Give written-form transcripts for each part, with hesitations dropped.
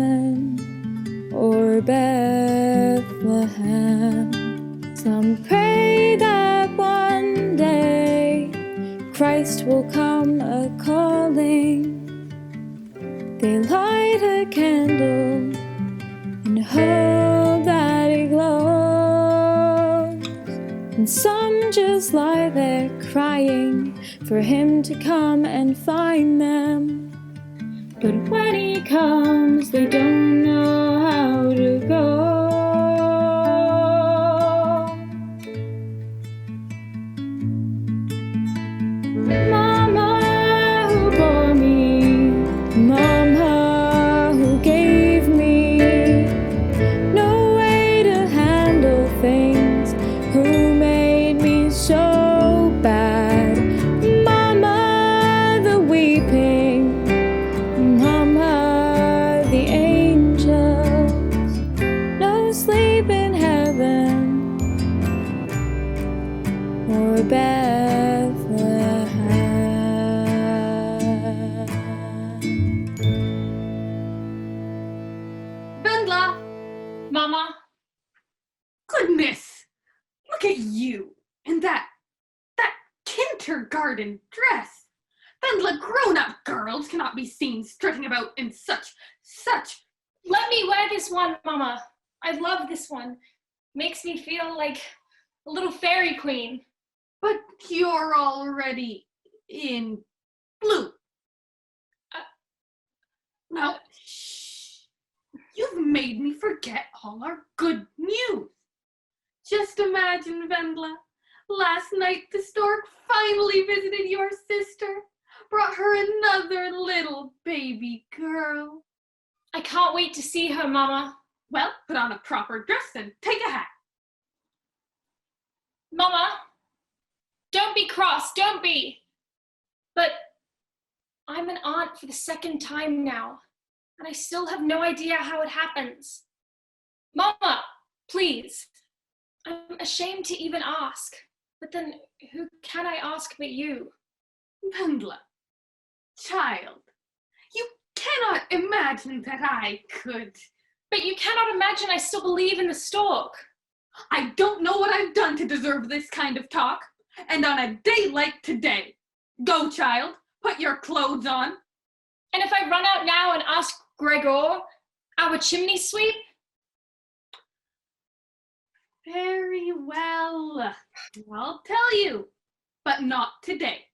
heaven or Bethlehem. Some pray that one day Christ will come a-calling. They light a candle and hope that it glows. And some just lie there crying for him to come and find them. But when he comes, they don't know how to go. Mama who bore me, Mama who gave me no way to handle things, who made me so bad. Mama the weeping, Mama the angels, no sleep in heaven or Bethlehem. Vendla! Mama, Goodness! Look at you in that kindergarten dress. Vendla, grown-up girls cannot be seen strutting about in such. let me wear this one, Mama. I love this one. Makes me feel like a little fairy queen. But you're already in blue. Now, shh. You've made me forget all our good news. Just imagine, Vendla. Last night the stork finally visited your sister. Brought her another little baby girl. I can't wait to see her, Mama. Well, put on a proper dress and take a hat. Mama, don't be cross, don't be. But I'm an aunt for the second time now, and I still have no idea how it happens. Mama, please. I'm ashamed to even ask, but then who can I ask but you? Vendla, child, you cannot imagine that I could. But you cannot imagine I still believe in the stork. I don't know what I've done to deserve this kind of talk. And on a day like today, go, child, put your clothes on. And if I run out now and ask Gregor, our chimney sweep? Very well. I'll tell you, but not today.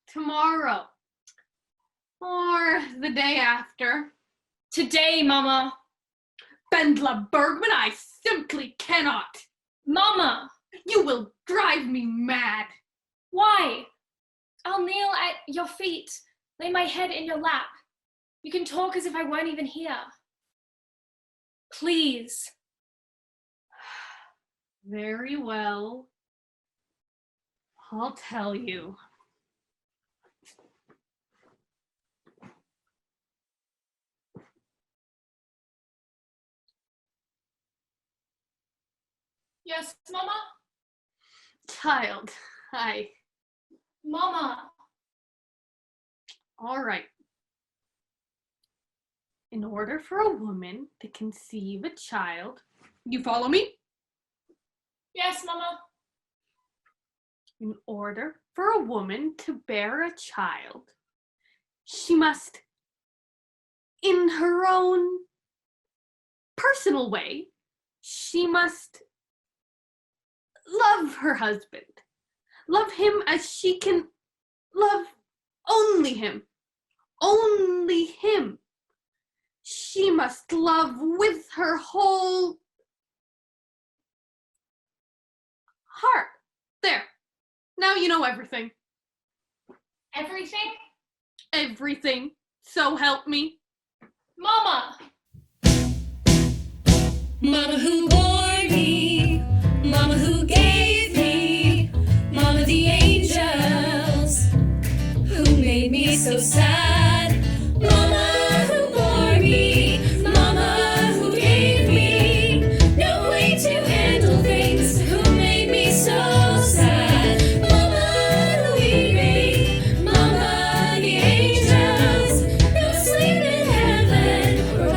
Tomorrow. Or the day after. Today, Mama. Vendla Bergman, I simply cannot. Mama! You will drive me mad. Why? I'll kneel at your feet, lay my head in your lap. You can talk as if I weren't even here. Please. Very well. I'll tell you. Yes, Mama? Child, Mama. All right. In order for a woman to conceive a child, you follow me? Yes, Mama. In order for a woman to bear a child, she must, in her own personal way, she must love her husband. Love him as she can love only him. Only him. She must love with her whole heart. There. Now you know everything. Everything? Everything. So help me. Mama! Mama who bore me, Mama who gave me, Mama the angels, who made me so sad. Mama who bore me, Mama who gave me no way to handle things, who made me so sad. Mama the weeping, Mama the angels, no sleep in heaven or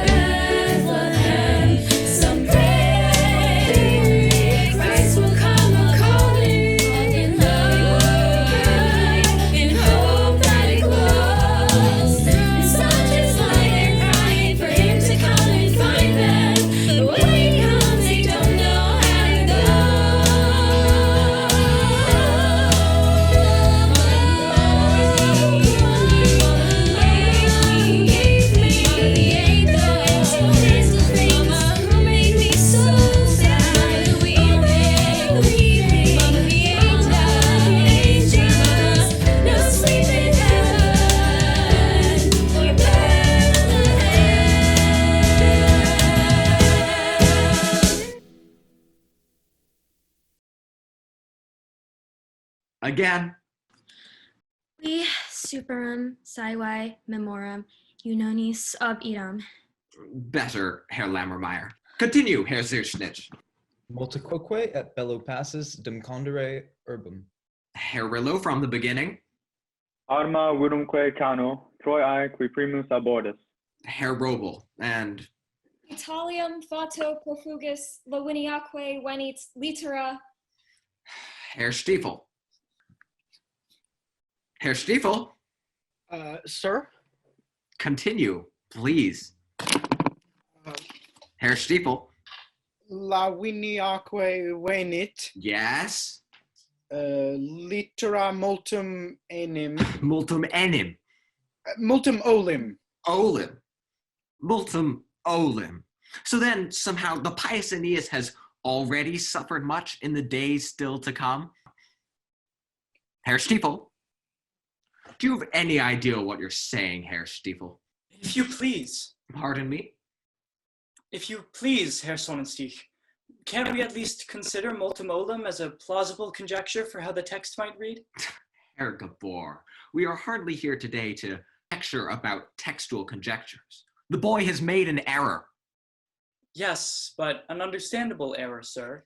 Again. We superum saiwai memoram unonis ob idam. Better, Herr Lammermeyer. Continue, Herr Zirschnitz. Multiquoque et bello passus dum condere urbum. Herr Rillo from the beginning. Arma virumque cano, Troiae qui primus abordas. Herr Robel. And Italium fato profugus Laviniaque venit litera. Herr Stiefel. Herr Stiefel, Sir? continue, please. Herr Stiefel. Laviniaque venit, Yes. litera multum enim, Multum enim. multum olim. Olim. Multum olim. So then, somehow, the pious Aeneas has already suffered much in the days still to come? Herr Stiefel, do you have any idea what you're saying, Herr Stiefel? If you please. Pardon me? If you please, Herr Sonnenstich, can't we at least consider multum olim as a plausible conjecture for how the text might read? Herr Gabor, we are hardly here today to lecture about textual conjectures. The boy has made an error. Yes, but an understandable error, sir.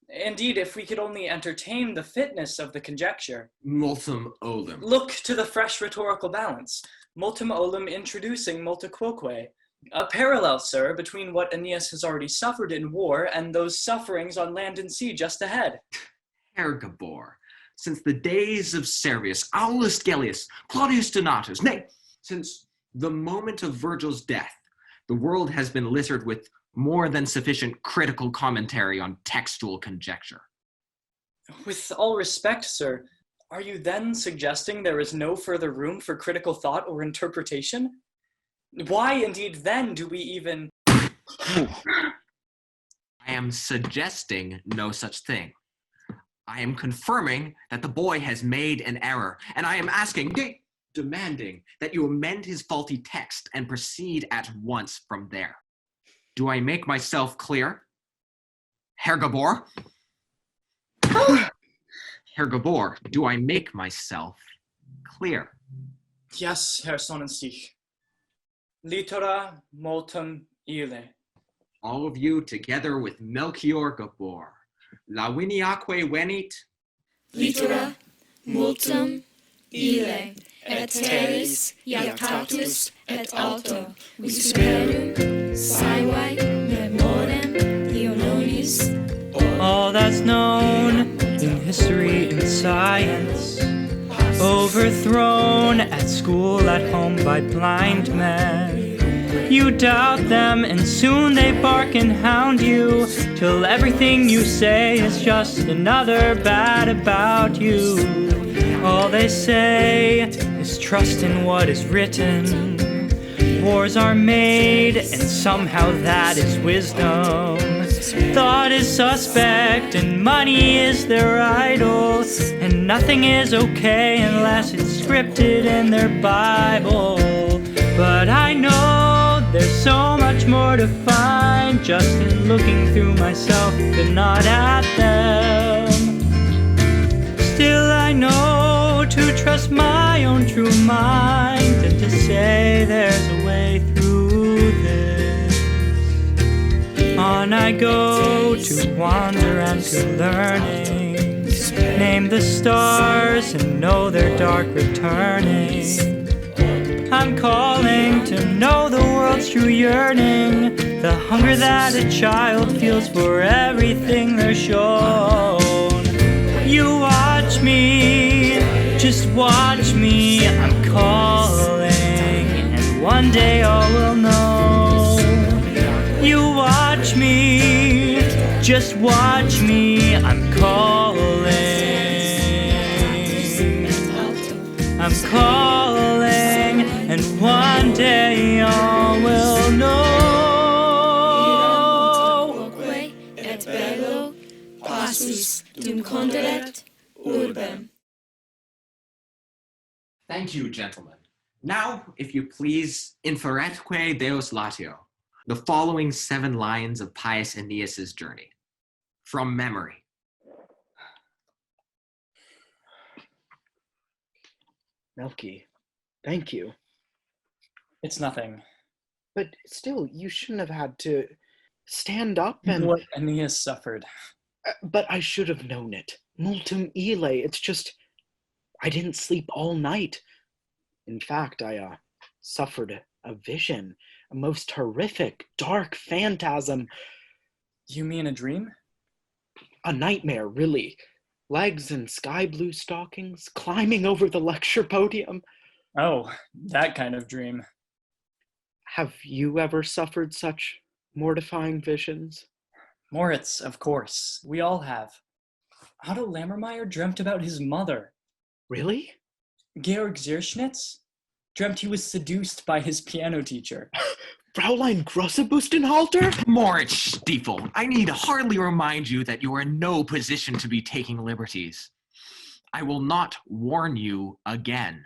Indeed, if we could only entertain the fitness of the conjecture. Multum olim. Look to the fresh rhetorical balance. Multum olim introducing multiquoque. A parallel, sir, between what Aeneas has already suffered in war and those sufferings on land and sea just ahead. Herr Gabor, since the days of Servius, Aulus Gellius, Claudius Donatus, nay, since the moment of Virgil's death, the world has been littered with more than sufficient critical commentary on textual conjecture. With all respect, sir, are you then suggesting there is no further room for critical thought or interpretation? Why, indeed, then do we even... I am suggesting no such thing. I am confirming that the boy has made an error, and I am asking, demanding, that you amend his faulty text and proceed at once from there. Do I make myself clear? Herr Gabor? Herr Gabor, do I make myself clear? Yes, Herr Sonnenstich. Litera multum ille. All of you together with Melchior Gabor. Laviniaque venit. Litera multum ille, et teres iactatus et alto, visuperum saivae memorem Leononis. All that's known in history and science, overthrown at school, at home by blind men. You doubt them and soon they bark and hound you, till everything you say is just another bad about you. All they say is trust in what is written. Wars are made and somehow that is wisdom. Thought is suspect and money is their idol, and nothing is okay unless it's scripted in their Bible. But I know there's so much more to find just in looking through myself and not at them. Still I know to trust my own true mind and to say there's a way through this. On I go to wander and to learning, name the stars and know their dark returning. I'm calling to know the world's true yearning, the hunger that a child feels for everything they're shown. You watch me, just watch me, I'm calling, and one day all will know. You watch me, just watch me, I'm calling. I'm calling, and one day all will know. Et bello passus dum conderet urbem. Thank you, gentlemen. Now, if you please, inferetque Deus latio, the following 7 lines of pious Aeneas's journey. From memory. Melky, thank you. It's nothing. But still, you shouldn't have had to stand up and... What Aeneas suffered. But I should have known it. Multum ille. It's just, I didn't sleep all night. In fact, I suffered a vision, a most horrific, dark phantasm. You mean a dream? A nightmare, really. Legs in sky blue stockings, climbing over the lecture podium. Oh, that kind of dream. Have you ever suffered such mortifying visions? Moritz, of course. We all have. Otto Lammermeyer dreamt about his mother. Really? Georg Zierschnitz dreamt he was seduced by his piano teacher. Fraulein Grossebustenhalter? Moritz Stiefel, I need hardly remind you that you are in no position to be taking liberties. I will not warn you again.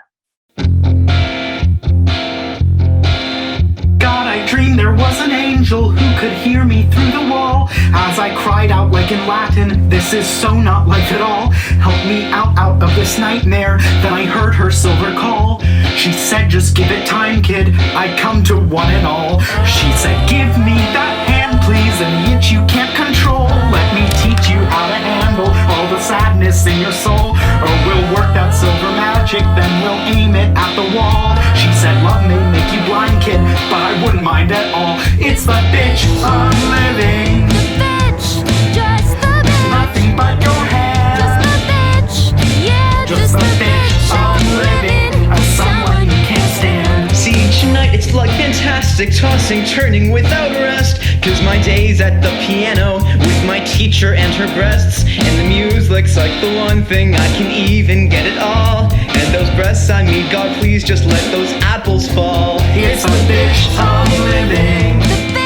God, I dreamed there was an angel who could hear me through the wall as I cried out like in Latin, this is so not life at all. Help me out of this nightmare. Then I heard her silver call. She said, just give it time, kid. I come to one and all. She said, give me that hand, please, an itch you can't control. Let me teach you how to handle all the sadness in your soul. Or we'll work that silver magic, then we'll aim it at the wall. She said, love may make you blind, kid, but I wouldn't mind at all. It's the bitch I'm living. The bitch, just the bitch. Nothing but your head. Just the bitch, yeah, Just the bitch I'm living. As someone you can't stand. See, each night it's like fantastic, tossing, turning without rest. Cause my day's at the piano with my teacher and her breasts. And the music's like the one thing I can even get it all. And those breasts, I mean, God, please just let those apples fall. It's the bitch I'm living. The bitch.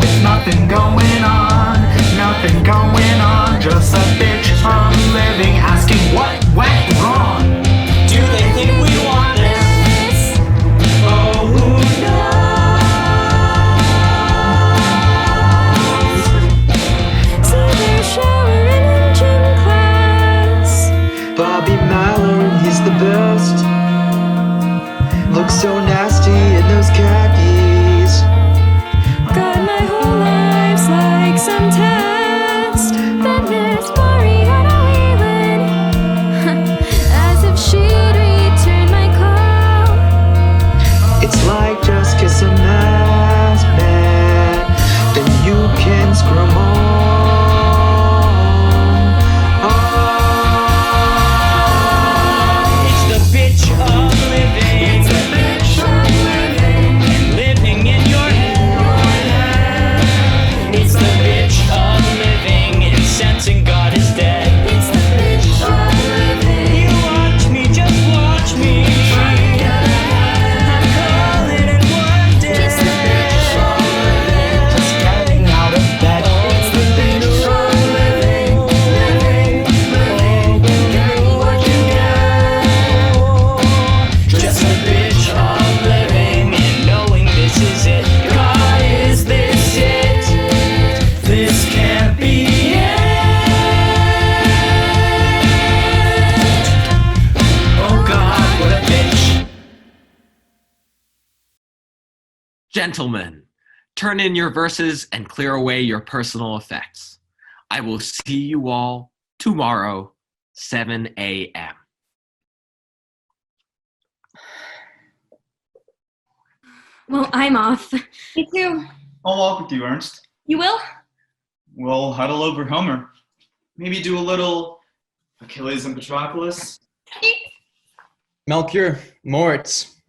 With nothing going on. Nothing going on. Just a bitch I'm living. Asking what went wrong. Do they think we want this? Oh, who knows? So they're showering in gym class. Bobby Mallory, he's the best. Looks so nasty in those khakis. God, my whole life's like some test. Then there's Mariana Whelan, as if she'd return my call. It's like just kiss a mask, man. Then you can scrum on. It's the bitch I'm living. It's the bitch I'm living. And living in your head. It's the bitch I'm living. And sensing God is dead. It's the bitch I'm living. You watch me, just watch me. I'm calling it one day. It's the bitch I'm living. Just getting out of bed. It's the bitch I'm living. Getting what you Just a bitch I'm living and knowing this is it. God, is this it? This can't be it. Oh God, what a bitch. Gentlemen, turn in your verses and clear away your personal effects. I will see you all tomorrow, 7 a.m. Well, I'm off. Me too. I'll walk with you, Ernst. You will? We'll huddle over Homer. Maybe do a little Achilles and Patroclus. Melchior, Moritz,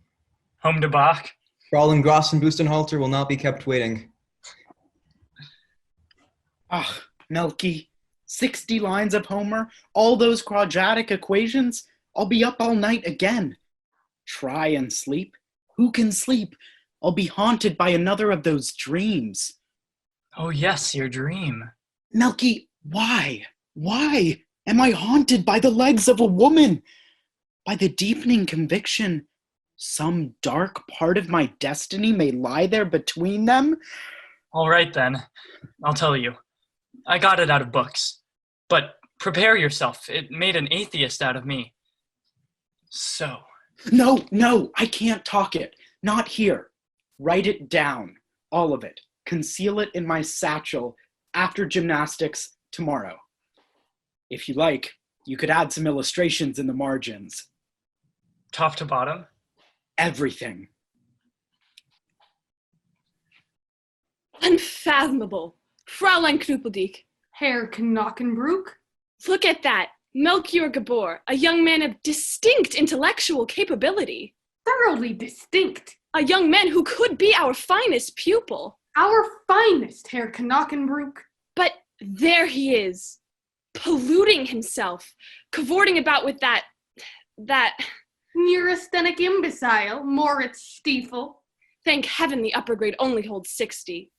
Home to Bach. Fraulein Grossenbustenhalter will not be kept waiting. Ah, Melky, 60 lines of Homer, all those quadratic equations, I'll be up all night again. Try and sleep. Who can sleep? I'll be haunted by another of those dreams. Oh yes, your dream. Melky, why? Why am I haunted by the legs of a woman? By the deepening conviction some dark part of my destiny may lie there between them? All right then, I'll tell you. I got it out of books. But prepare yourself, it made an atheist out of me. So. No, I can't talk it. Not here. Write it down. All of it. Conceal it in my satchel after gymnastics tomorrow. If you like, you could add some illustrations in the margins. Top to bottom? Everything. Unfathomable. Fräulein Kruppeldick. Herr Knockenbrook. Look at that. Melchior Gabor, a young man of distinct intellectual capability. Thoroughly distinct. A young man who could be our finest pupil. Our finest, Herr Knockenbrook. But there he is, polluting himself, cavorting about with that neurasthenic imbecile, Moritz Stiefel. Thank heaven the upper grade only holds 60.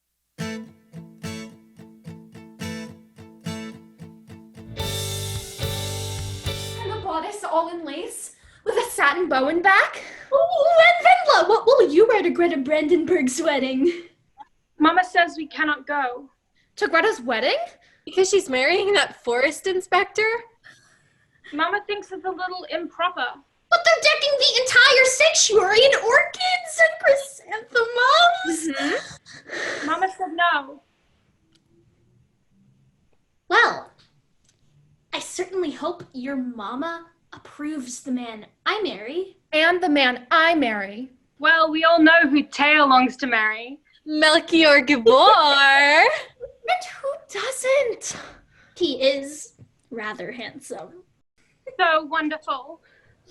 Bodice all in lace, with a satin bow and back. Oh, and Vendla, what will you wear to Greta Brandenburg's wedding? Mama says we cannot go. To Greta's wedding? Because she's marrying that forest inspector? Mama thinks it's a little improper. But they're decking the entire sanctuary in orchids and chrysanthemums. Mm-hmm. Mama said no. Well, I certainly hope your mama approves the man I marry. And the man I marry. Well, we all know who Teo longs to marry. Melchior Gabor. And who doesn't? He is rather handsome. So wonderful.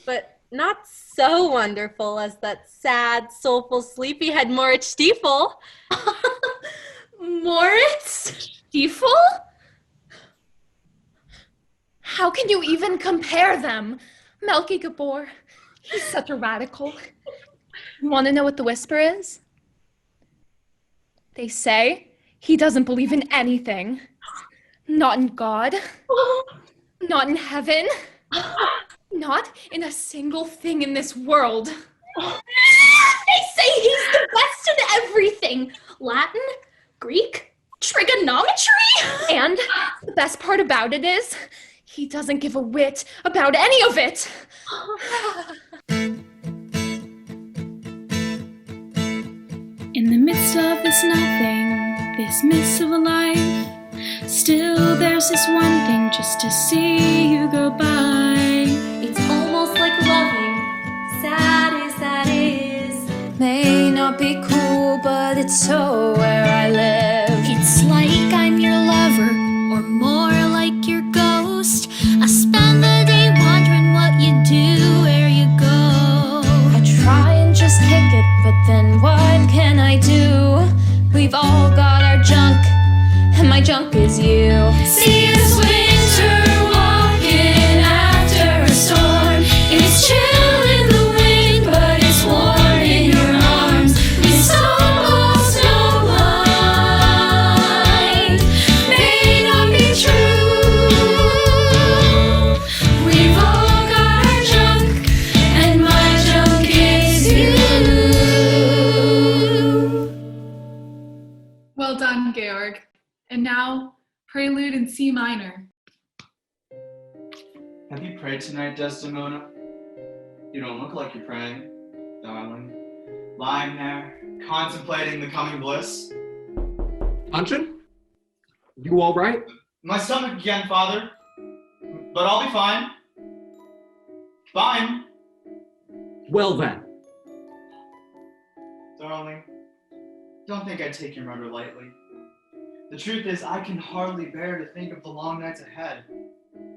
But not so wonderful as that sad, soulful, sleepyhead Moritz Stiefel. Moritz Stiefel? How can you even compare them? Melky Gabor, he's such a radical. You want to know what the whisper is? They say he doesn't believe in anything. Not in God. Not in heaven. Not in a single thing in this world. They say he's the best in everything. Latin, Greek, trigonometry. And the best part about it is, he doesn't give a whit about any of it. In the midst of this nothing, this mist of a life, still there's this one thing just to see you go by. It's almost like loving, sad as that is. May not be cool, but it's so where I live. It's like I'm your lover, or more like your ghost. I spend the day wondering what you do, where you go. I try and just kick it, but then what can I do? We've all got our junk, and my junk is you. See this winter walking after a storm. It's chill in the wind, but it's warm in your arms. We stumble so blind, may not be true. We've all got our junk, and my junk is you. Well done, Georg. And now, Prelude in C minor. Have you prayed tonight, Desdemona? You don't look like you're praying, darling. Lying there, contemplating the coming bliss. Duncan? You all right? My stomach again, Father. But I'll be fine. Fine. Well then. Darling, don't think I take your murder lightly. The truth is, I can hardly bear to think of the long nights ahead.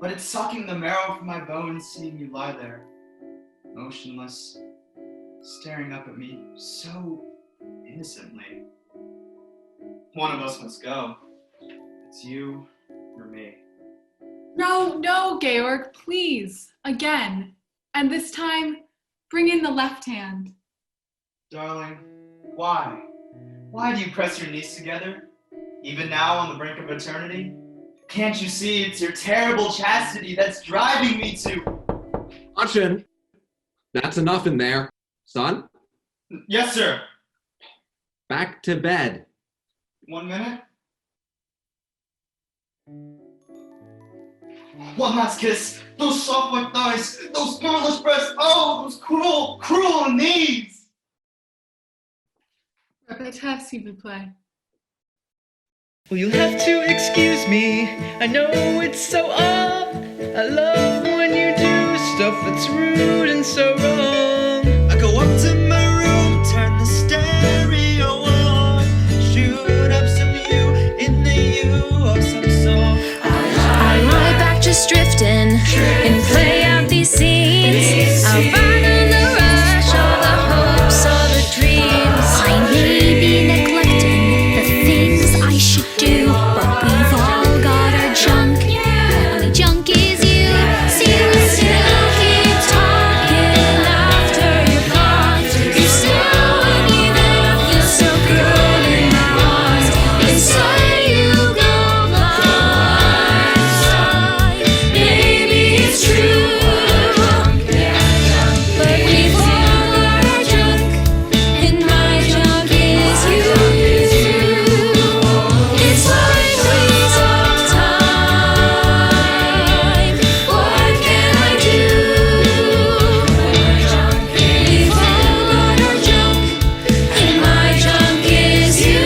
But it's sucking the marrow from my bones seeing you lie there, motionless, staring up at me so innocently. One of us must go. It's you or me. No, Georg, please. Again. And this time, bring in the left hand. Darling, why? Why do you press your knees together? Even now on the brink of eternity? Can't you see it's your terrible chastity that's driving me to... Duncan, that's enough in there. Son? Yes, sir. Back to bed. 1 minute. One last kiss. Those soft white thighs. Those polished breasts. Oh, those cruel, cruel knees. Répétez, s'il vous plaît. Well, you'll have to excuse me. I know it's so odd. I love when you do stuff that's rude and so wrong. I go up to my room, turn the stereo on, shoot up some you in the U of some song. I lie back just drifting and play out these scenes. I'll find in the rush all the hopes, all the dreams. I may be neglecting the things I should do, but we've all got our junk. Only junk is you. See, we still keep talking after you're gone. You still want me there. I feel so good in my arms. Inside you go blind. Maybe it's true, but we've all got our junk, and my junk is you. It's like waves of time. What can I do? We've all got our junk, and my junk is you.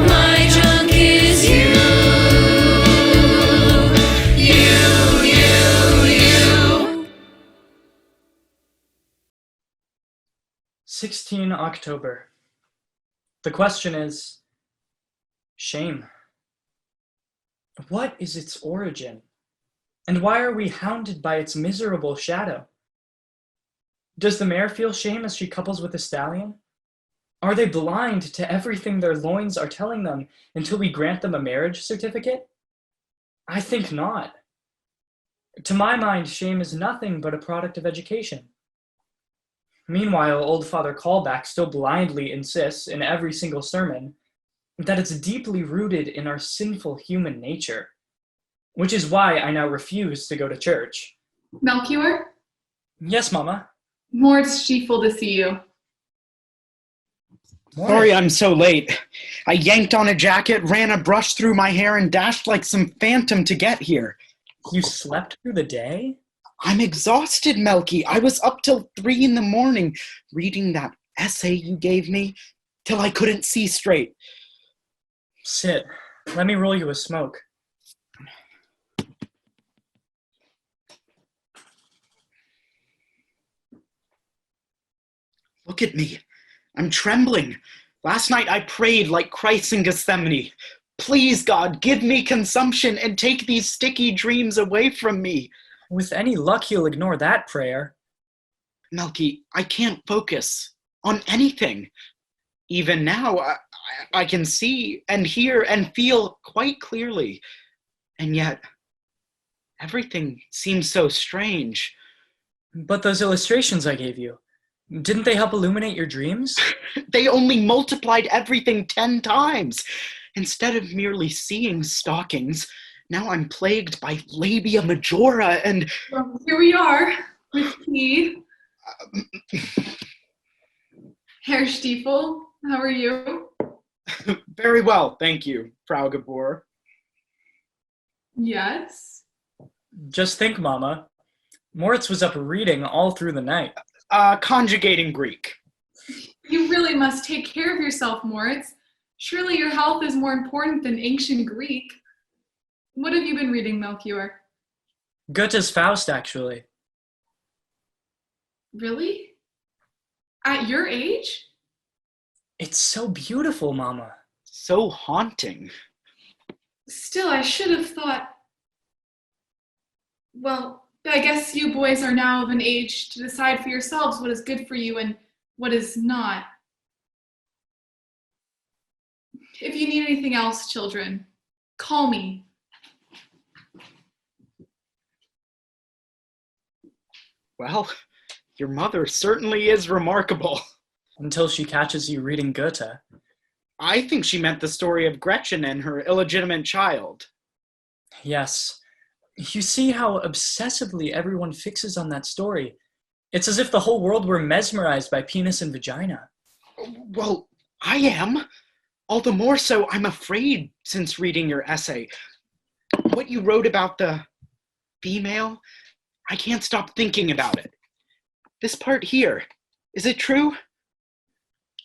My junk is you. You. 16 October. The question is, shame. What is its origin? And why are we hounded by its miserable shadow? Does the mare feel shame as she couples with the stallion? Are they blind to everything their loins are telling them until we grant them a marriage certificate? I think not. To my mind, shame is nothing but a product of education. Meanwhile, old Father Callback still blindly insists in every single sermon that it's deeply rooted in our sinful human nature, which is why I now refuse to go to church. Melchior? Yes, Mama. Moritz Stiefel to see you. Sorry I'm so late. I yanked on a jacket, ran a brush through my hair, and dashed like some phantom to get here. You slept through the day? I'm exhausted, Melky. I was up till 3 in the morning reading that essay you gave me till I couldn't see straight. Sit. Let me roll you a smoke. Look at me. I'm trembling. Last night I prayed like Christ in Gethsemane. Please, God, give me consumption and take these sticky dreams away from me. With any luck, he'll ignore that prayer. Melky, I can't focus on anything. Even now, I can see and hear and feel quite clearly. And yet, everything seems so strange. But those illustrations I gave you, didn't they help illuminate your dreams? They only multiplied everything 10 times. Instead of merely seeing stockings, now I'm plagued by labia majora and... Well, here we are with tea. Herr Stiefel, how are you? Very well, thank you, Frau Gabor. Yes? Just think, Mama. Moritz was up reading all through the night. Conjugating Greek. You really must take care of yourself, Moritz. Surely your health is more important than ancient Greek. What have you been reading, Melchior? Goethe's Faust, actually. Really? At your age? It's so beautiful, Mama. So haunting. Still, I should have thought... Well, I guess you boys are now of an age to decide for yourselves what is good for you and what is not. If you need anything else, children, call me. Well, your mother certainly is remarkable. Until she catches you reading Goethe. I think she meant the story of Gretchen and her illegitimate child. Yes. You see how obsessively everyone fixes on that story. It's as if the whole world were mesmerized by penis and vagina. Well, I am. All the more so, I'm afraid since reading your essay. what you wrote about the female, I can't stop thinking about it. This part here, is it true?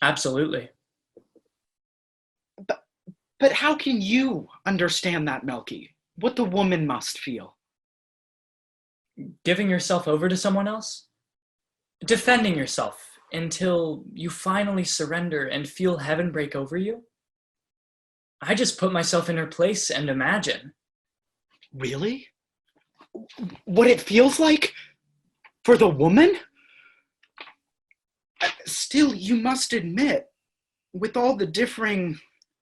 Absolutely. But how can you understand that, Melky? What the woman must feel? Giving yourself over to someone else? Defending yourself until you finally surrender and feel heaven break over you? I just put myself in her place and imagine. Really? What it feels like? For the woman? Still, you must admit, with all the differing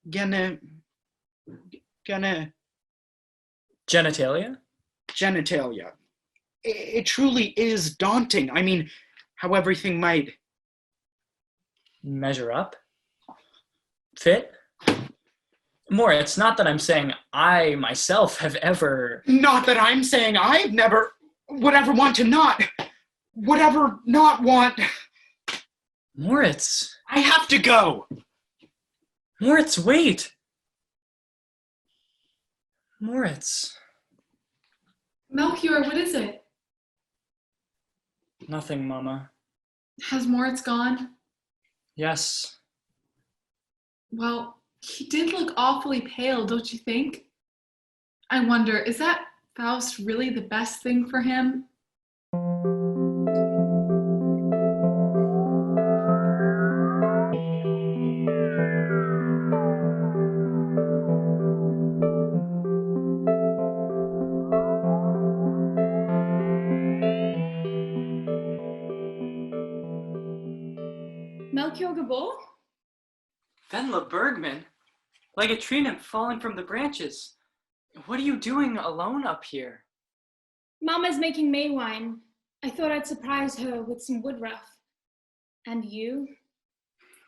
genitalia, it truly is daunting. I mean, how everything might measure up? Fit? More, it's not that I'm saying I myself have ever... Not that I'm saying I've never would ever want to not want... Moritz. I have to go. Moritz, wait. Moritz. Melchior, what is it? Nothing, Mama. Has Moritz gone? Yes. Well, he did look awfully pale, don't you think? I wonder, is that Faust really the best thing for him? Melchior Gabor? Venla Bergman? Like a tree nymph falling from the branches. What are you doing alone up here? Mama's making May wine. I thought I'd surprise her with some woodruff. And you?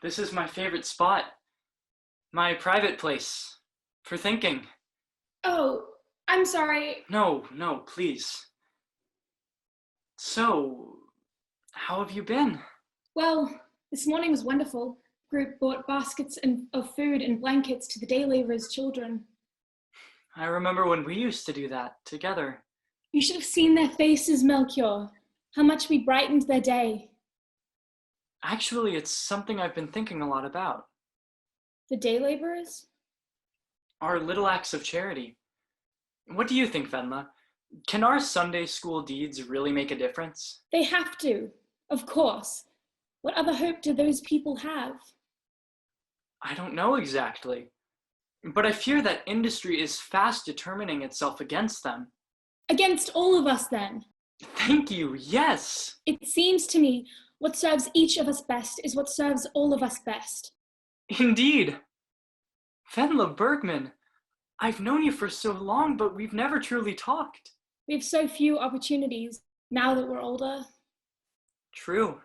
This is my favorite spot. My private place. For thinking. Oh, I'm sorry. No, please. So, how have you been? Well, this morning was wonderful. Group bought baskets of food and blankets to the day laborers' children. I remember when we used to do that together. You should have seen their faces, Melchior. How much we brightened their day. Actually, it's something I've been thinking a lot about. The day laborers? Our little acts of charity. What do you think, Venla? Can our Sunday school deeds really make a difference? They have to, of course. What other hope do those people have? I don't know exactly. But I fear that industry is fast determining itself against them. Against all of us, then. Thank you, yes. It seems to me what serves each of us best is what serves all of us best. Indeed. Venla Bergman, I've known you for so long, but we've never truly talked. We have so few opportunities now that we're older. True.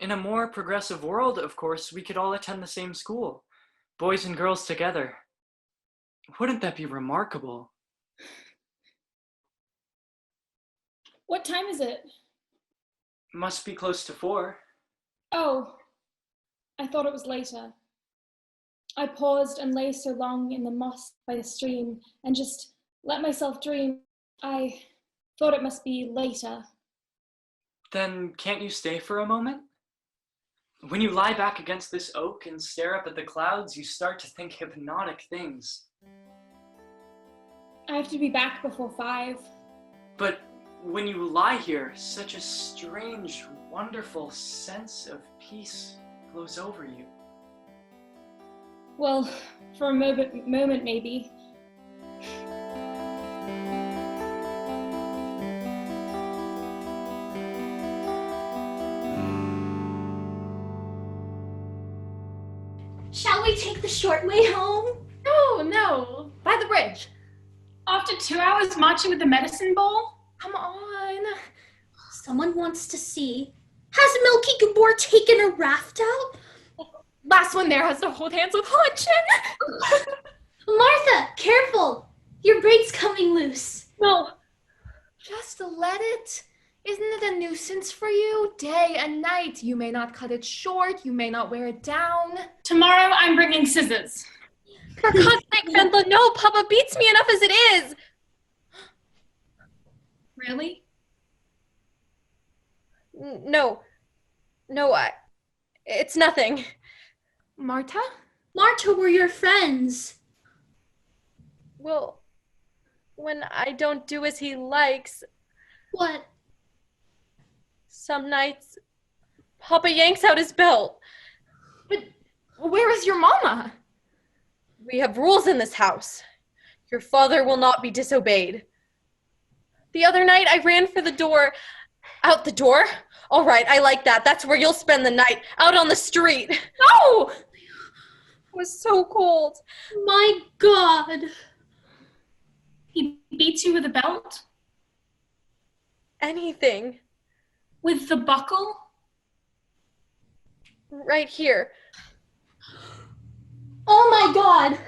In a more progressive world, of course, we could all attend the same school. Boys and girls together. Wouldn't that be remarkable? What time is it? Must be close to 4. Oh, I thought it was later. I paused and lay so long in the moss by the stream and just let myself dream. I thought it must be later. Then can't you stay for a moment? When you lie back against this oak and stare up at the clouds, you start to think hypnotic things. I have to be back before 5. But when you lie here, such a strange, wonderful sense of peace flows over you. Well, for a moment maybe. Shall we take the short way home? No, by the bridge. After 2 hours marching with the medicine ball? Come on. Someone wants to see. Has Milky Gabor taken a raft out? Last one there has to hold hands with Hutchin. Martha, careful! Your braid's coming loose. No. Just let it. Isn't it a nuisance for you? Day and night. You may not cut it short. You may not wear it down. Tomorrow I'm bringing scissors. For God's sake, Vendla, no, Papa beats me enough as it is. Really? No, it's nothing. Marta? Marta, we're your friends. Well, when I don't do as he likes, What? some nights, Papa yanks out his belt. But where is your mama? We have rules in this house. Your father will not be disobeyed. The other night, I ran for the door. Out the door? All right, I like that. That's where you'll spend the night. Out on the street. No! It was so cold. My God. He beats you with a belt? Anything. With the buckle? Right here. Oh my God.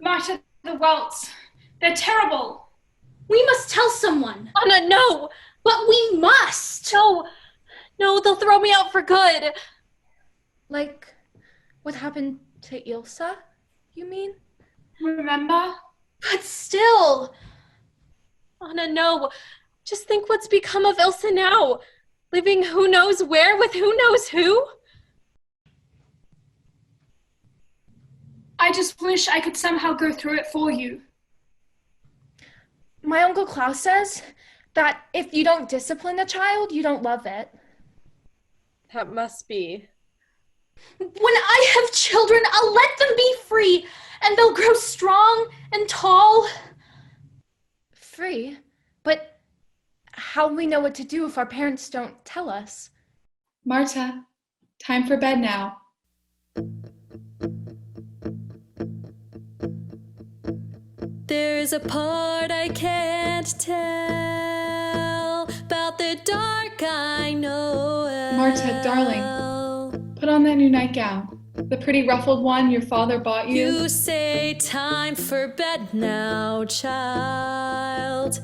Marta, the welts. They're terrible. We must tell someone. Anna, no! But we must. No, they'll throw me out for good. Like what happened to Ilsa, you mean? Remember? But still. Anna, no. Just think what's become of Ilsa now. Living who knows where with who knows who. I just wish I could somehow go through it for you. My Uncle Klaus says that if you don't discipline a child, you don't love it. That must be. When I have children, I'll let them be free, and they'll grow strong and tall. Free? But how will we know what to do if our parents don't tell us? Marta, time for bed now. There's a part I can't tell about the dark I know. Marta, darling, put on that new nightgown. The pretty ruffled one your father bought you. You say time for bed now, child.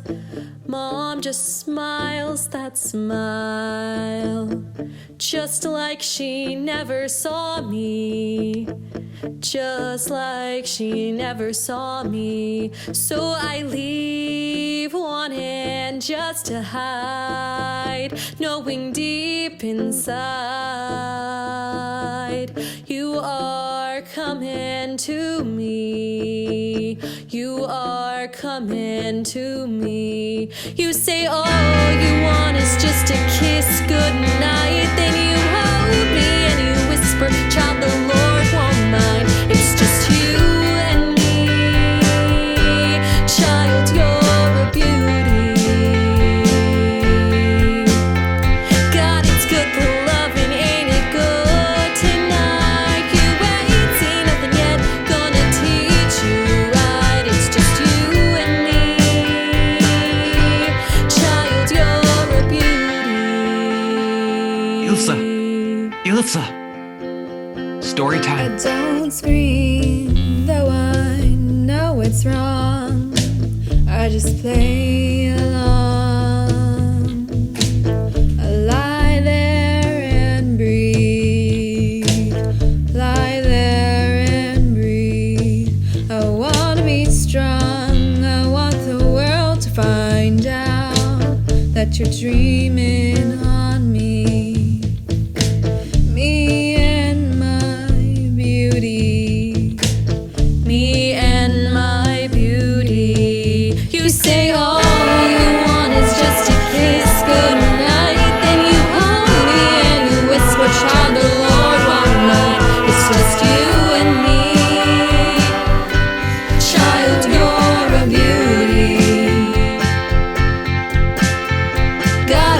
Mom just smiles that smile, just like she never saw me, just like she never saw me. So I leave one hand just to hide, knowing deep inside you are coming to me. You are coming to me. You say all you want is just a kiss goodnight. Then you hold me and you whisper, child, the Lord won't mind. It's just you and me. Child, you're a beauty. God, it's good for loving, ain't it good tonight? You ain't seen nothing yet, gonna teach you right. It's just you and me. Child, you're a beauty. Ilsa! Story time. I don't scream, though I know it's wrong. I just play along. I lie there and breathe. Lie there and breathe. I wanna be strong. I want the world to find out that you're dreaming on me. Me and my beauty. Me and my beauty. You say all you want is just a kiss goodnight. Then you hold me and you whisper, child, the Lord won't mind. It's just you and me. Child, you're a beauty. God,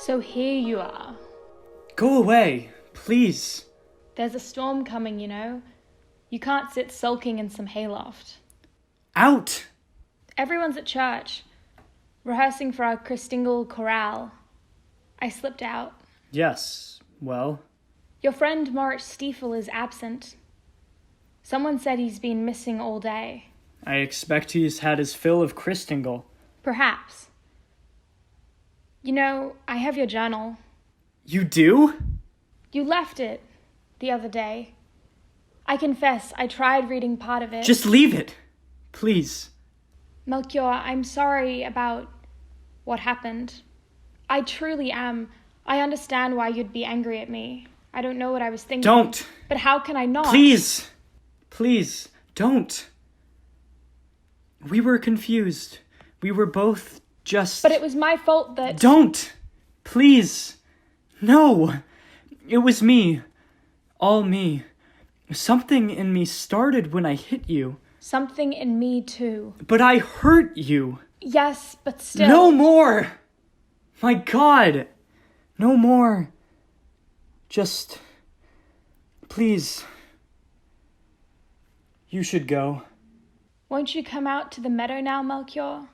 So here you are. Go away, please. There's a storm coming, you know. You can't sit sulking in some hayloft. Out! Everyone's at church, rehearsing for our Christingle chorale. I slipped out. Yes, well, Your friend Moritz Stiefel is absent. Someone said he's been missing all day. I expect he's had his fill of Christingle. Perhaps. You know, I have your journal. You do? You left it the other day. I confess, I tried reading part of it. Just leave it, please. Melchior, I'm sorry about what happened. I truly am. I understand why you'd be angry at me. I don't know what I was thinking. Don't! But how can I not? Please! Please, don't. We were confused. We were both just... But it was my fault that... Don't! Please! No! It was me. All me. Something in me started when I hit you. Something in me, too. But I hurt you. Yes, but still... No more! My God! No more. Just... Please. You should go. Won't you come out to the meadow now, Melchior?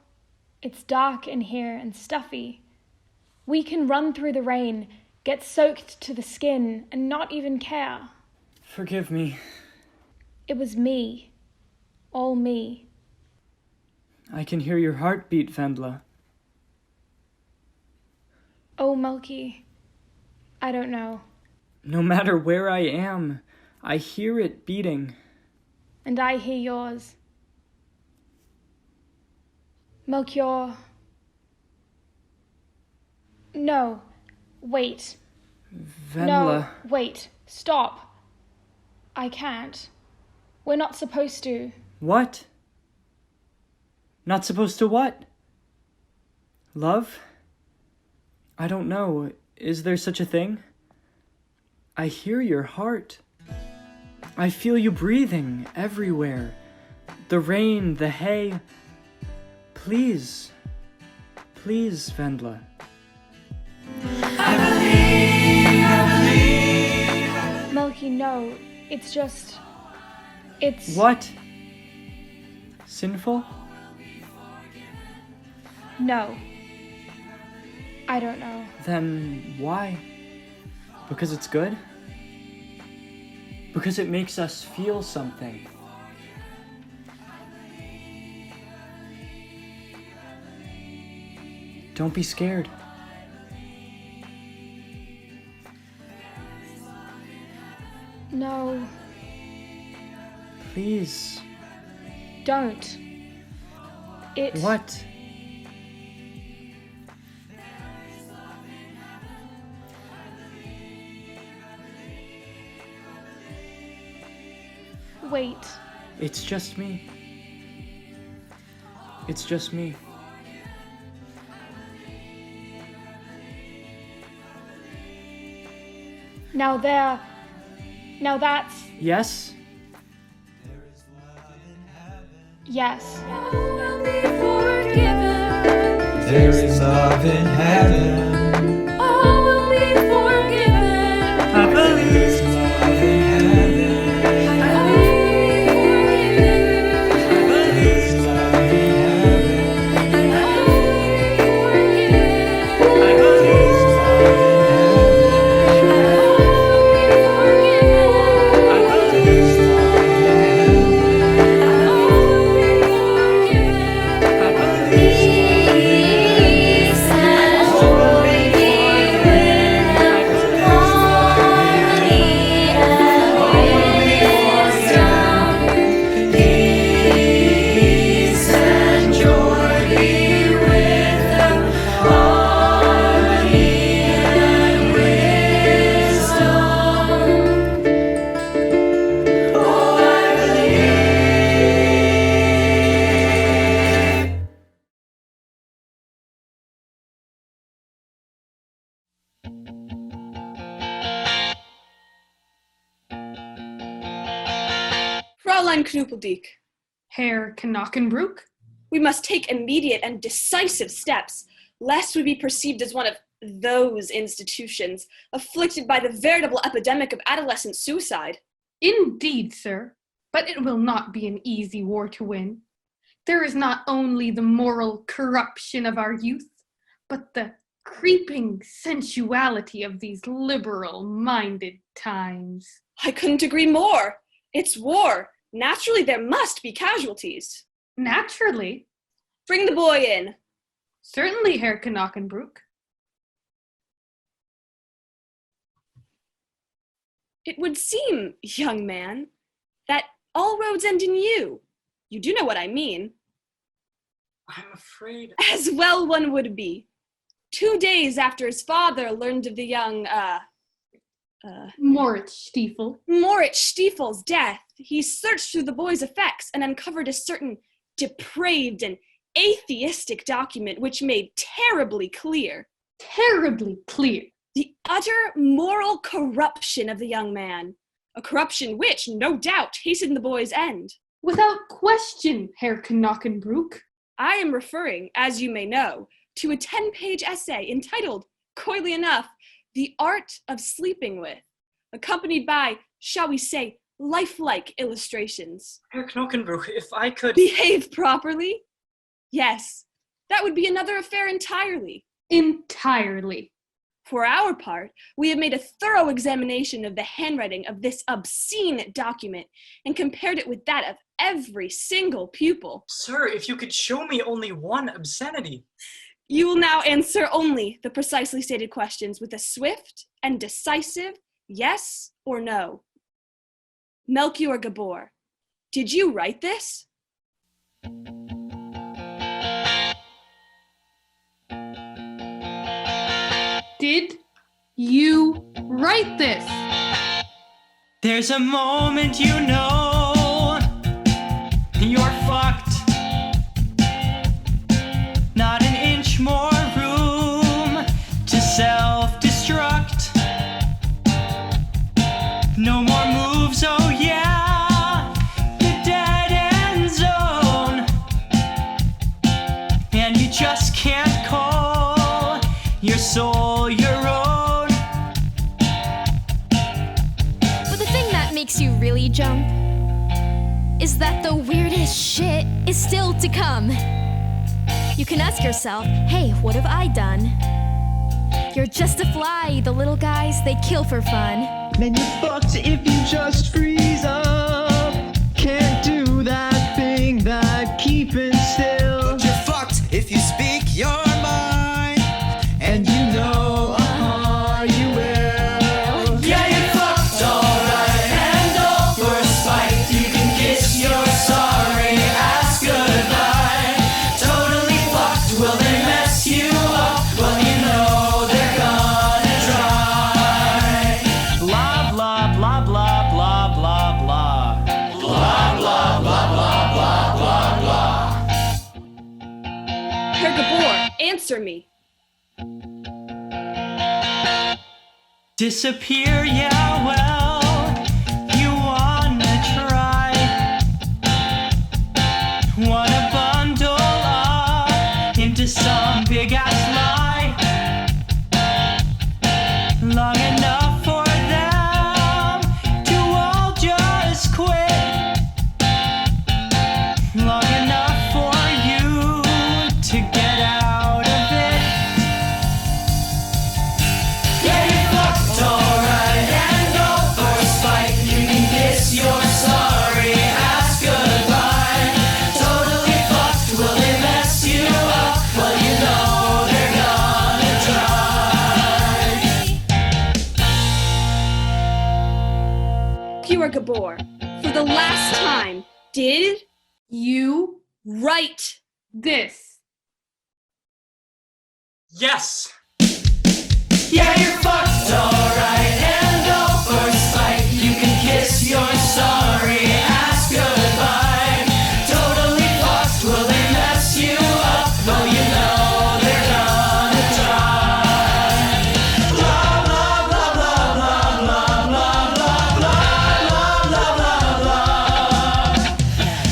It's dark in here and stuffy. We can run through the rain, get soaked to the skin, and not even care. Forgive me. It was me. All me. I can hear your heartbeat, Vendla. Oh, Melky. I don't know. No matter where I am, I hear it beating. And I hear yours. Melchior. No. Wait. Vendla. No, wait. Stop. I can't. We're not supposed to. What? Not supposed to what? Love? I don't know. Is there such a thing? I hear your heart. I feel you breathing everywhere. The rain, the hay. Please. Please, Vendla. Melky, no. It's just... It's... What? Sinful? No. I don't know. Then why? Because it's good? Because it makes us feel something. Don't be scared. No. Please. Don't. It... What? Wait. It's just me. It's just me. Now there... Now that's... Yes? Yes. There is love in heaven. All will be forgiven. I believe. There is love in heaven. There is love in heaven. I believe. Fräulein Knuppeldiek, Herr Knockenbrook? we must take immediate and decisive steps, lest we be perceived as one of those institutions, afflicted by the veritable epidemic of adolescent suicide. Indeed, sir, but it will not be an easy war to win. There is not only the moral corruption of our youth, but the creeping sensuality of these liberal-minded times. I couldn't agree more. It's war. Naturally, there must be casualties. Naturally. Bring the boy in. Certainly, Herr Knockenbrook. It would seem, young man, that all roads end in you. You do know what I mean. I'm afraid. As well one would be. 2 days after his father learned of the young, Moritz Stiefel. Moritz Stiefel's death, he searched through the boy's effects and uncovered a certain depraved and atheistic document which made terribly clear. Terribly clear. The utter moral corruption of the young man. A corruption which, no doubt, hastened the boy's end. Without question, Herr Knockenbrook. I am referring, as you may know, to a 10-page essay entitled, coyly enough, The Art of Sleeping With, accompanied by, shall we say, lifelike illustrations. Herr Knockenbrook, if I could... Behave properly? Yes, that would be another affair entirely. Entirely. For our part, we have made a thorough examination of the handwriting of this obscene document and compared it with that of every single pupil. Sir, if you could show me only one obscenity. You will now answer only the precisely stated questions with a swift and decisive yes or no. Melchior Gabor, did you write this? Did you write this? There's a moment you know you're fucked. Not an inch more room to self-destruct. No more moves, oh yeah, the dead end zone. And you just can't call your soul your own. But the thing that makes you really jump is that the weirdest shit is still to come. You can ask yourself, hey, what have I done? You're just a fly, the little guys, they kill for fun. Man, you're fucked if you just freeze up. Can't do that thing that keeping still. But you're fucked if you speak your mind. And you know, you will. Yeah, you're fucked, alright. And all for spite. You can kiss your sorry ass goodbye. Totally fucked, will they mess you up? Well, you know they're gonna try. Blah, blah, blah, blah, blah, blah, blah. Blah, blah, blah, blah, blah, blah, blah. Herr Gabor, answer me. Disappear, yeah, well, you wanna try. Wanna bundle up into some big-ass lie. Long enough for them to all just quit. Long enough for you to get out of it. Yeah, you're fucked, alright. And all for spite. You can kiss your sorry ass goodbye. Totally fucked, will they mess you up? Well, you know they're gonna try. Herr Gabor, for the last time, did You write this? Yes! Yeah, you're fucked, alright. And all for spite. You can kiss your sorry ass goodbye. Totally fucked, will they mess you up? Well, you know they're gonna try. Blah, blah, blah, blah, blah, blah, blah, blah, blah, blah, blah, blah, blah.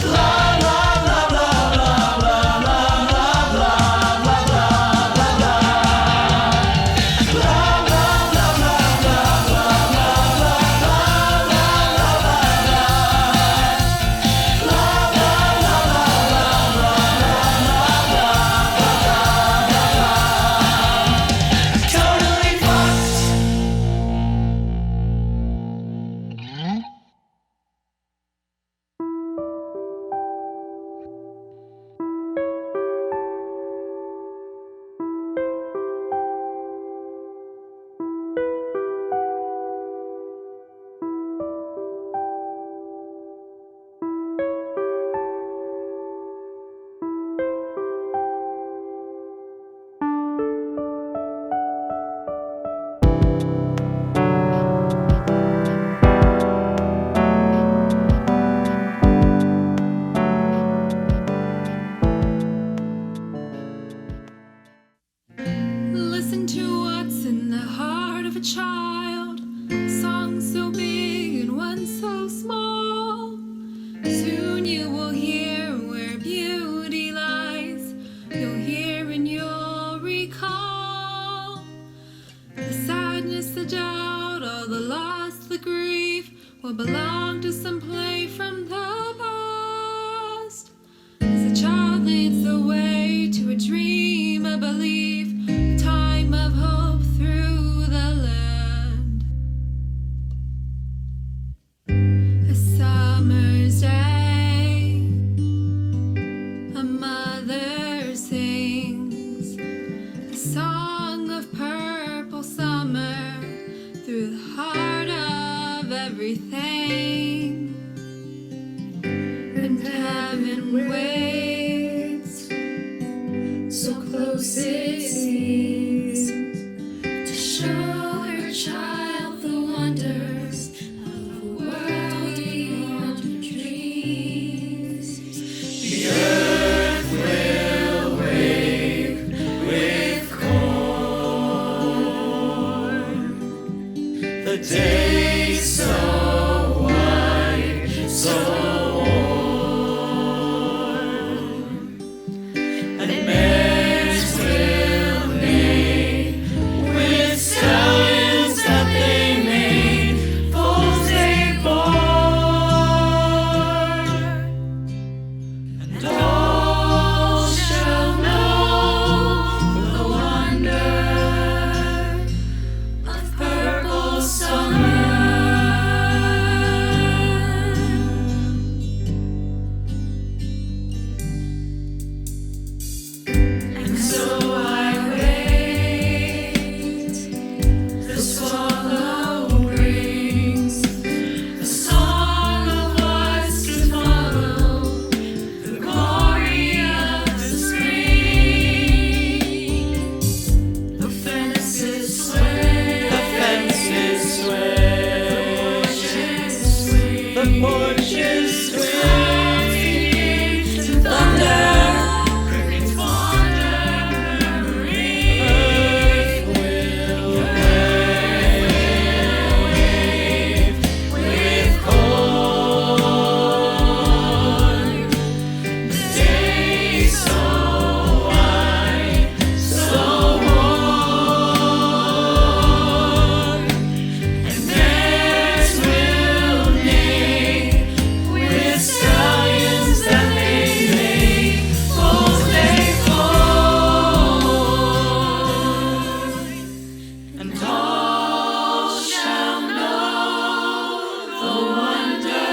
Blah, blah, blah, blah, blah, blah, blah, blah, blah, blah, blah, blah. child, a song so big and one so small. Soon you will hear where beauty lies. You'll hear and you'll recall the sadness, the doubt, all the loss, the grief will belong to some play from the past. As a child leads the way to a dream, a belief, a time of hope through the land. A summer's day, a mother sings a song of purple summer through the heart of everything. And heaven waits, so close it seems, to show her child the wonders of a world beyond her dreams. The earth will wave with corn. The day so white, so warm, and mares will neigh with stallions that they made, foals they bore, and all shall know the wonder of purple summer. And so I wait, the swallow brings the song of what's to follow, the glory of the spring. The fences sway, the fences sway, the porches swing, to thunder, crickets wander, earth will wave with corn. The day so white, so warm, and mares will neigh with stallions that they made, foals they bore, and all shall know the wonder.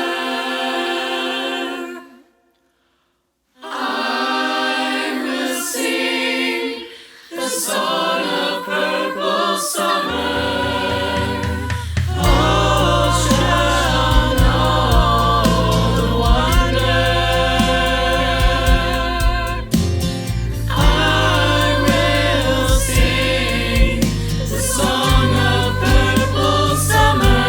I will sing the song of purple summer. All shall know the wonder. I will sing the song of purple summer.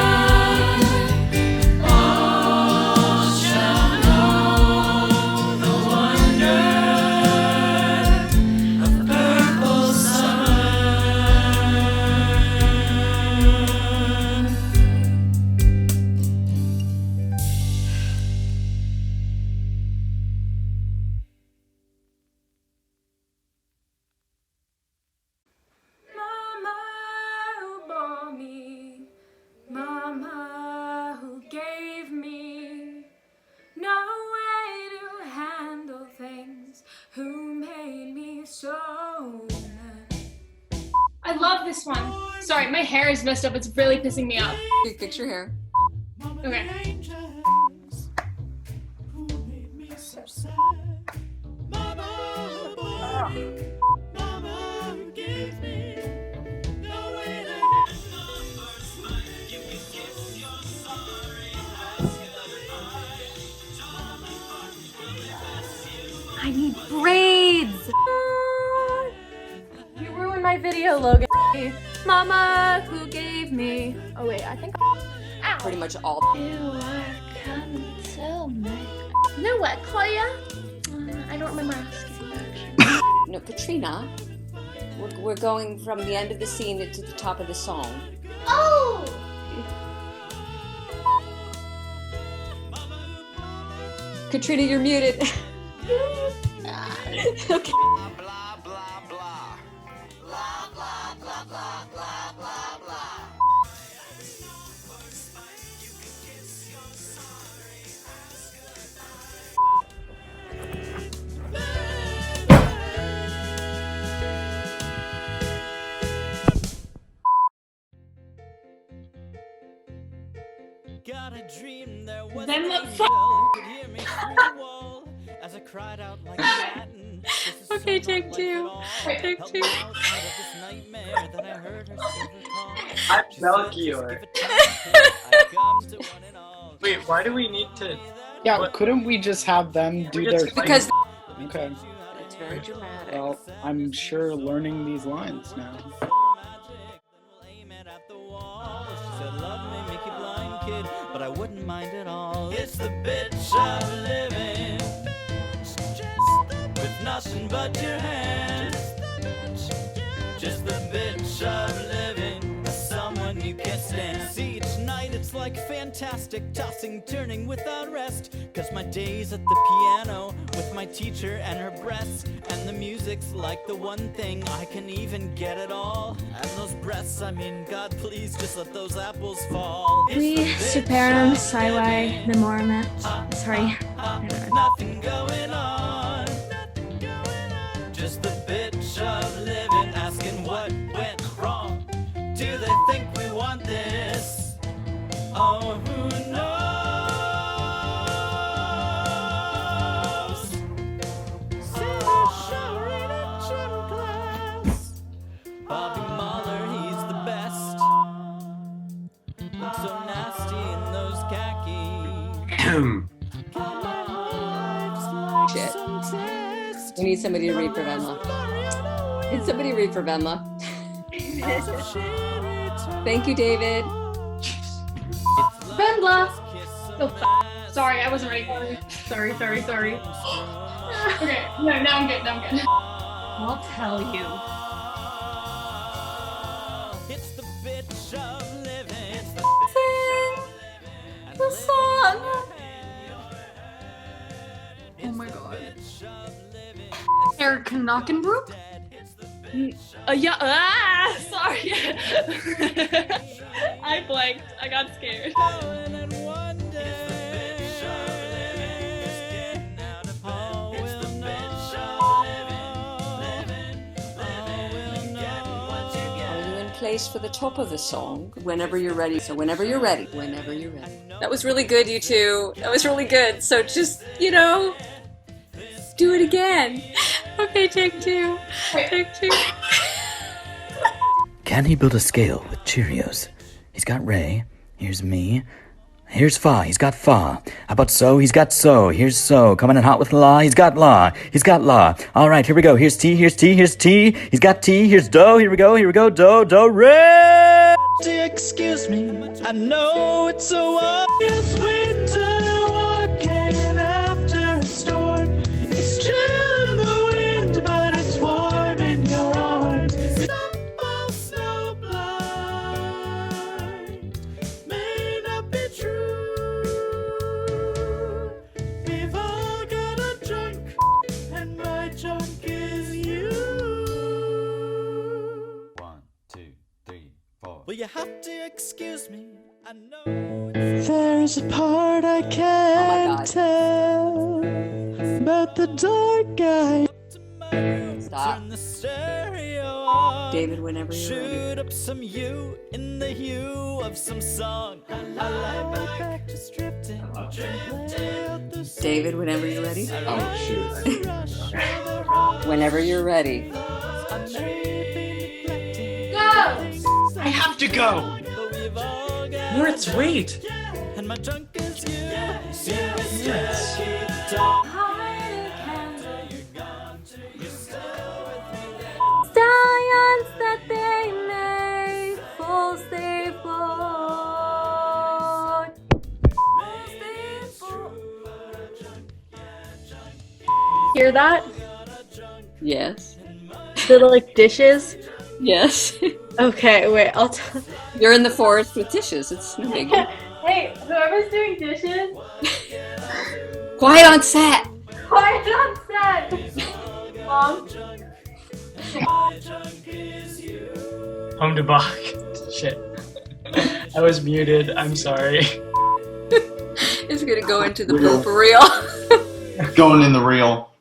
All shall know the wonder of purple summer. Mama who bore me, Mama who gave me no way to handle things, who made me so mad. I love this one. Sorry, my hair is messed up. It's really pissing me off. Fix your hair. Okay. I need braids. You ruined my video, Logan. Mama who gave me. Oh wait, I think. Ow. Pretty much all. You are coming so much. You know what, Claudia? I don't remember asking actually. No, Katrina, We're going from the end of the scene to the top of the song. Oh! Katrina, you're muted. Okay. Got a dream there was Then an the angel who could hear me through the wall as I cried out like Latin. Okay, take two. Take two. Nightmare that I heard her silver call. I'm Melchior. Wait, why do we need to? Yeah, couldn't we just have them do their thing? Because Okay. it's very dramatic. Well, I'm sure learning these lines now. Said love may make you blind, kid, but I wouldn't mind at all. It's the bitch of living, with nothing but your hands. Just the bitch of living, someone you can't stand. See, each night it's like fantastic, tossing, turning without rest. Cause my days at the piano with my teacher and her breasts, and the music's like the one thing I can even get at all. And those breasts, I mean, God please just let those apples fall. Oui, superum siwi memorament. Sorry. Nothing going on, just the bitch of living, asking what went wrong. Do they think we want this? Oh, who knows? Silver showering in gym class. Bobby Mahler, he's the best. Looks so nasty in those khakis. Shit. We need somebody to read for Venla. Can somebody read for Venla? Thank you, David. Venla! Oh, sorry, I wasn't ready. Sorry. Okay, no, now I'm good. I'll tell you. It's the bitch of living. Sing the song. Oh my god. Eric Knockenbrook? Yeah, sorry. I blanked. I got scared. Place for the top of the song whenever you're ready. So whenever you're ready. That was really good, you two. That was really good. So just, do it again. Okay, take two. Take two. Can he build a scale with Cheerios? He's got Ray. Here's me. Here's Fa. He's got Fa. How about So? He's got So. Here's So. Coming in hot with La. He's got La. He's got La. All right, here we go. Here's T. Here's T. Here's T. He's got T. Here's Do. Here we go. Do. Do. Ray. Excuse me, I know it's so obvious winter walking after a storm. It's chill in the wind, but it's warm in your arms. Stumble, snow blind, may not be true. We've all got a junk, and my junk is you. 1, 2, 3, 4. Will you have to excuse me? I know there's a part I can't tell, but the dark guy. Stop. Turn the stereo on. David, whenever you're ready. Shoot up some you in the hue of some song. I lie back, just drifting. David, whenever you're ready. Oh, shoot. Whenever you're ready. I have to go! Moritz, wait! And my junk is you. Yes. Stallions that they may full stay forward. Hear that? Yes. So like dishes? Yes. Okay, wait, I'll tell. You're in the forest with dishes. It's no big deal. Hey, whoever's doing dishes, Quiet on set. quiet on set. Mom. Home to Bach. Shit. I was muted. I'm sorry. It's gonna go into the blooper reel. Going in the reel.